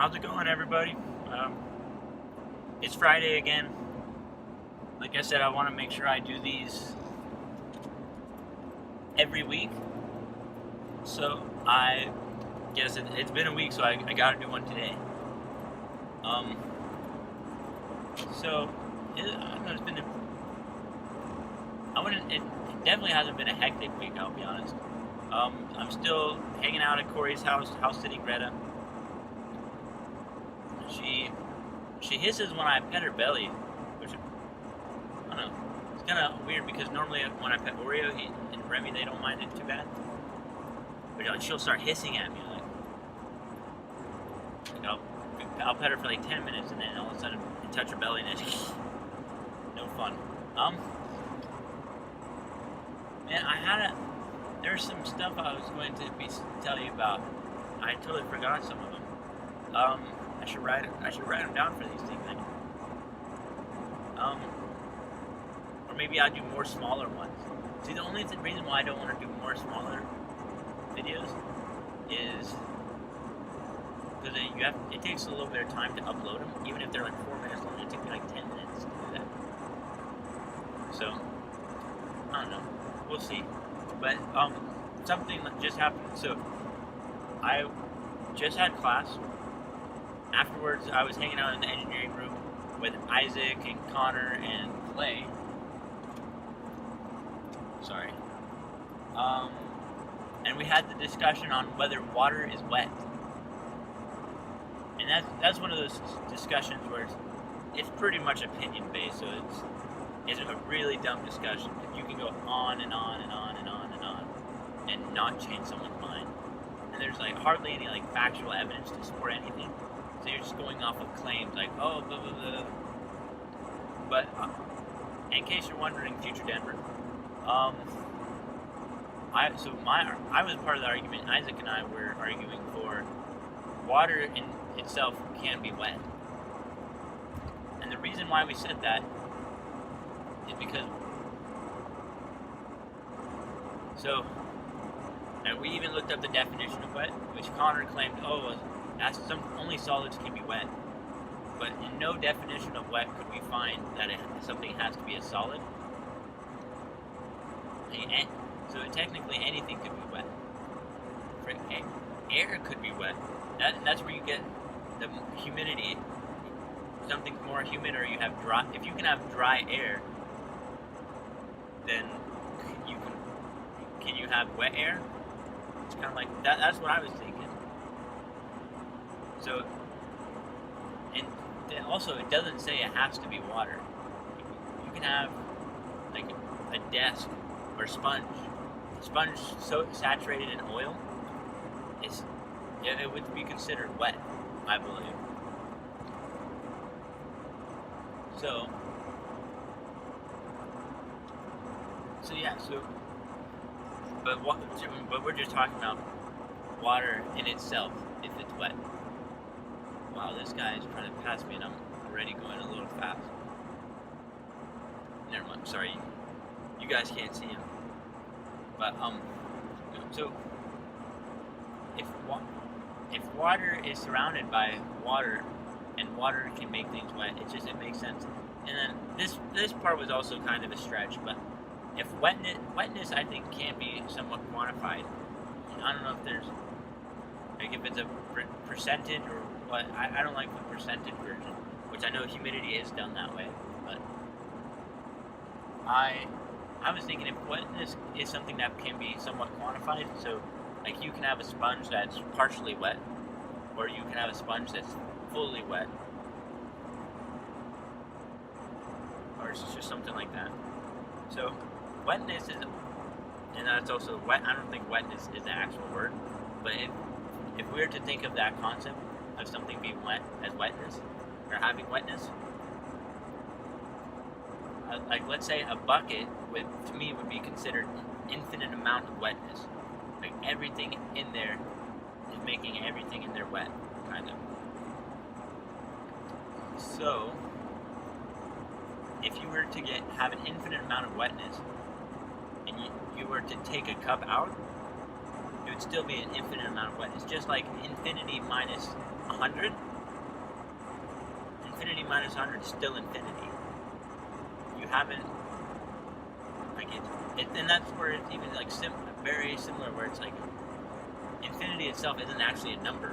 How's it going, everybody? It's Friday again. Like I said, I want to make sure I do these every week. So I guess it's been a week, so I got to do one today. I don't know, it's been it definitely hasn't been a hectic week, I'll be honest. I'm still hanging out at Corey's house sitting Greta. She hisses when I pet her belly, which, I don't know, it's kind of weird because normally when I pet Oreo and Remy, they don't mind it too bad. But she'll start hissing at me, I'll pet her for like 10 minutes and then all of a sudden I touch her belly and it's no fun. Man, there's some stuff I was going to tell you about. I totally forgot some of them. I should write them down for these things. Or maybe I'll do more smaller ones. See, the only reason why I don't want to do more smaller videos is because it takes a little bit of time to upload them. Even if they're like 4 minutes long, it takes me like 10 minutes to do that. So, I don't know. We'll see. But, something that just happened. So, I just had class. Afterwards, I was hanging out in the engineering room with Isaac and Connor and Clay. Sorry. And we had the discussion on whether water is wet. And that's one of those discussions where it's pretty much opinion based, so it's a really dumb discussion. You can go on and on and on and on and on and not change someone's mind. And there's like hardly any like factual evidence to support anything. So you're just going off of claims like, oh, blah, blah, blah. But in case you're wondering, future Denver, I was part of the argument. Isaac and I were arguing for water in itself can be wet. And the reason why we said that is because and we even looked up the definition of wet, which Connor claimed, only solids can be wet. But in no definition of wet could we find that something has to be a solid. So technically anything could be wet. Air could be wet. That's where you get the humidity. Something's more humid, or you have dry. If you can have dry air, then can you have wet air? It's kind of like that. That's what I was thinking. So, and also it doesn't say it has to be water. You can have like a desk or sponge so saturated in oil, it would be considered wet, I believe. But we're just talking about water in itself, if it's wet. Wow, this guy is trying to pass me and I'm already going a little fast. Never mind, sorry. You guys can't see him. But, so, if water is surrounded by water, and water can make things wet, it makes sense. And then this part was also kind of a stretch, but if wetness I think can be somewhat quantified. I don't know if there's, like if it's a percentage or what, I don't like the percentage version, which I know humidity is done that way, but I was thinking if wetness is something that can be somewhat quantified, so like you can have a sponge that's partially wet, or you can have a sponge that's fully wet, or it's just something like that. So wetness is, and that's also wet. I don't think wetness is the actual word, but if we were to think of that concept of something being wet as wetness, or having wetness, like let's say a bucket to me would be considered infinite amount of wetness. Like everything in there is making everything in there wet, kind of. So if you were to have an infinite amount of wetness, and you were to take a cup out, it would still be an infinite amount of wetness. Just like infinity minus 100 infinity minus 100 is still infinity. You haven't, like, and that's where it's even, like, very similar, where it's, like, infinity itself isn't actually a number,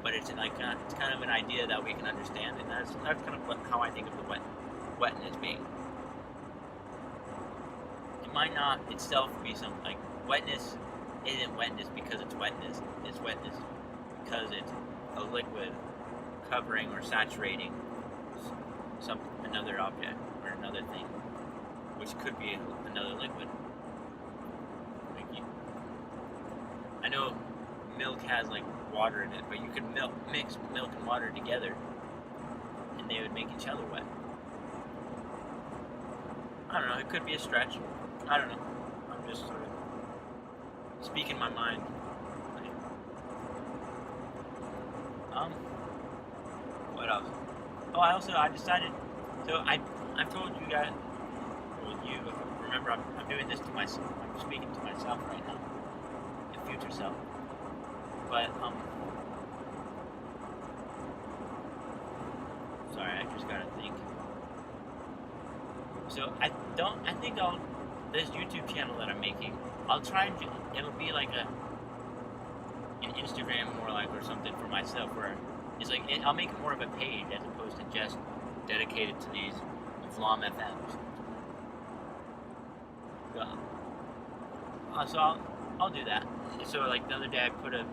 but it's, like, it's kind of an idea that we can understand, and that's kind of how I think of the wetness being. It might not itself be something, like, wetness isn't wetness because it's wetness because it's a liquid covering or saturating another object or another thing, which could be another liquid. Like I know milk has, like, water in it, but you could mix milk and water together, and they would make each other wet. I don't know. It could be a stretch. I don't know. I'm just sort of speaking my mind. What else? Oh, I decided. So I've told you guys. Well, you remember I'm doing this to myself. I'm speaking to myself right now, the future self. But sorry, I just gotta think. So I think this YouTube channel that I'm making, I'll try and it'll be like an Instagram more like, or something for myself, where it's like, I'll make it more of a page as opposed to just dedicated to these Vlom Fms. So I'll do that. So, like, the other day I put a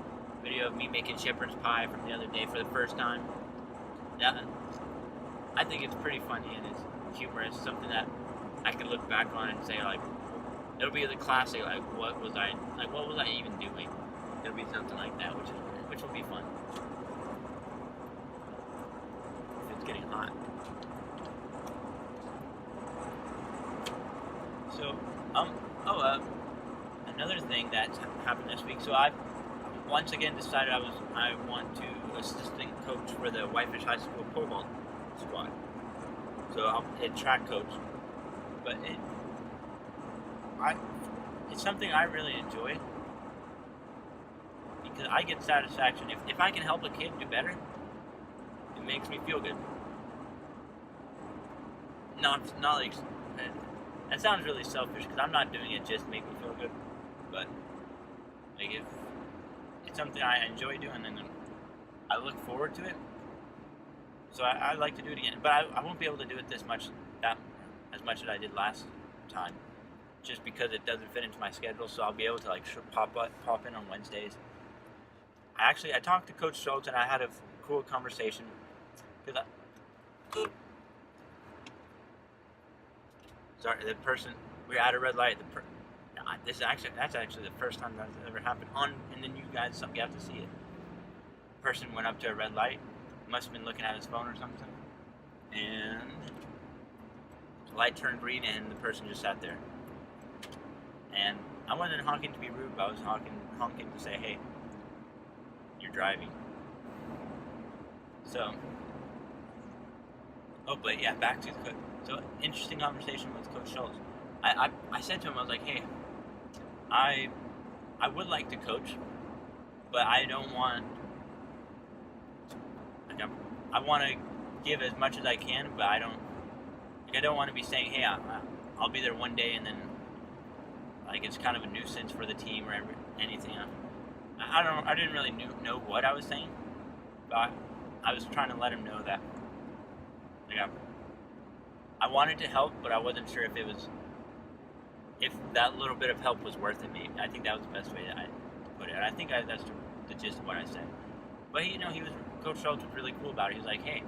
video of me making shepherd's pie from the other day for the first time. Yeah, I think it's pretty funny and it's humorous, something that I could look back on and say, like, it'll be the classic, like, what was I even doing? It'll be something like that, which will be fun. It's getting hot. So, another thing that happened this week. So I've once again decided I want to assistant coach for the Whitefish High School pole vault squad. So I'm a track coach, but it's something I really enjoy because I get satisfaction if I can help a kid do better. It makes me feel good. Not like, that sounds really selfish because I'm not doing it just to make me feel good, but like if it's something I enjoy doing and I look forward to it, so I like to do it again. But I won't be able to do it as much as I did last time, just because it doesn't fit into my schedule. So I'll be able to, like, pop in on Wednesdays. I talked to Coach Schultz and I had a cool conversation because sorry, the person, we were at a red light. That's actually the first time that's ever happened and then you guys get to see it. The person went up to a red light, must have been looking at his phone or something, and the light turned green and the person just sat there. And I wasn't honking to be rude, but I was honking to say, hey, you're driving. So, but yeah, back to the coach. So, interesting conversation with Coach Schultz. I said to him, I was like, hey, I would like to coach, but I don't want, like, I want to give as much as I can, but I don't want to be saying, hey, I'll be there one day and then, like, it's kind of a nuisance for the team or anything. I didn't really know what I was saying, but I was trying to let him know that, like, I wanted to help, but I wasn't sure if that little bit of help was worth it. Maybe I think that was the best way to put it. And I think that's the gist of what I said. But Coach Schultz was really cool about it. He was like, hey,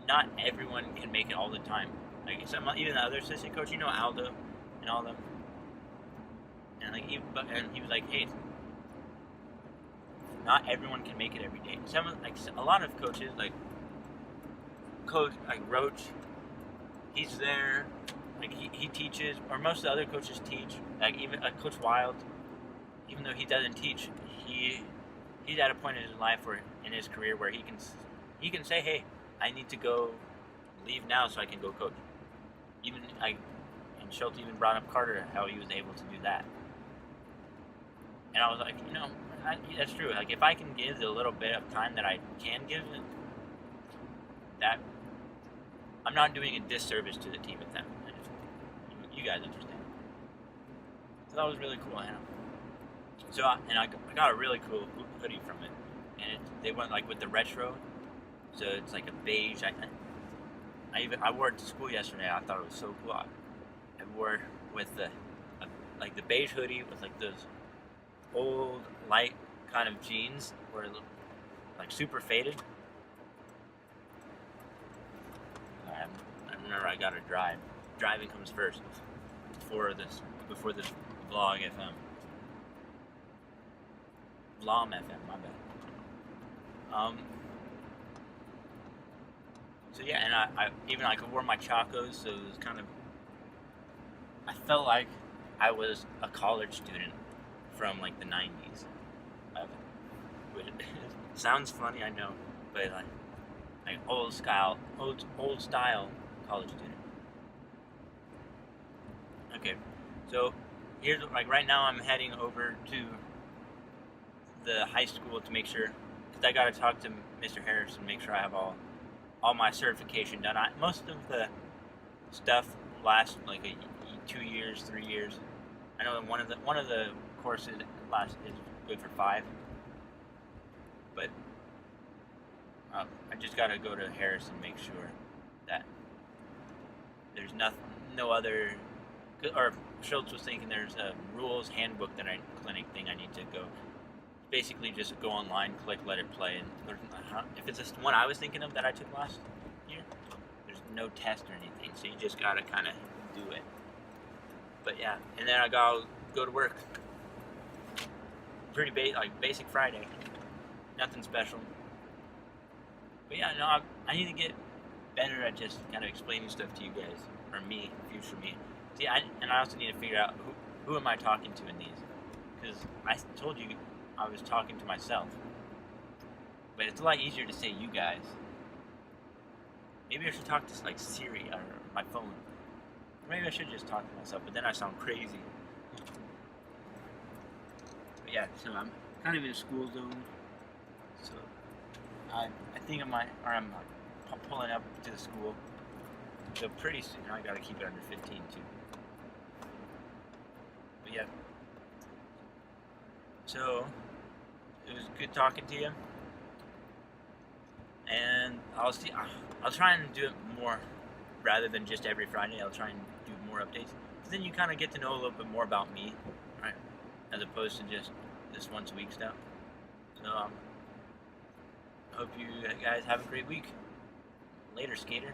not everyone can make it all the time. Like, even the other assistant coach, Aldo and all them. And he was like, hey, not everyone can make it every day. A lot of coaches, like Roach, he's there, like he teaches, or most of the other coaches teach. Like even Coach Wild, even though he doesn't teach, he's at a point in his life in his career where he can say, hey, I need to leave now so I can go coach. And Schultz even brought up Carter, how he was able to do that. And I was like, that's true. Like, if I can give the little bit of time that I can give, that I'm not doing a disservice to the team with them. You guys understand. So that was really cool, Hannah. So I got a really cool hoodie from it, and they went like with the retro, so it's like a beige. I wore it to school yesterday. I thought it was so cool. I wore it with like the beige hoodie with like those old light kind of jeans where it looked like super faded. I remember I gotta drive. Driving comes first before this Vlog FM. Vlom FM, my bad. So yeah, and I even I wore my Chacos, so it was kind of, I felt like I was a college student from like the 90s. It sounds funny, I know, but like old style college student. Okay, so here's like right now I'm heading over to the high school to make sure, because I gotta talk to Mr. Harris and make sure I have all my certification done. Most of the stuff lasts like 2 years, 3 years. I know one of the courses is good for 5, but I just gotta go to Harris and make sure that there's no other. Or Schultz was thinking there's a rules handbook clinic thing I need to go. Basically, just go online, click, let it play, and if it's just one I was thinking of that I took last year, there's no test or anything, so you just gotta kind of do it. But yeah, and then I gotta go to work. Pretty basic Friday, nothing special. But yeah, no, I need to get better at just kind of explaining stuff to you guys, or me, future me. See, I also need to figure out who am I talking to in these, because I told you I was talking to myself, but it's a lot easier to say you guys. Maybe I should talk to like Siri or my phone. Maybe I should just talk to myself, but then I sound crazy. But yeah, so I'm kind of in a school zone, so I think I'm pulling up to the school. So pretty soon I gotta keep it under 15 too. But yeah. So it was good talking to you. And I'll try and do it more rather than just every Friday. I'll try and do more updates. Because then you kind of get to know a little bit more about me, right? As opposed to just this once a week stuff. So hope you guys have a great week. Later, skater.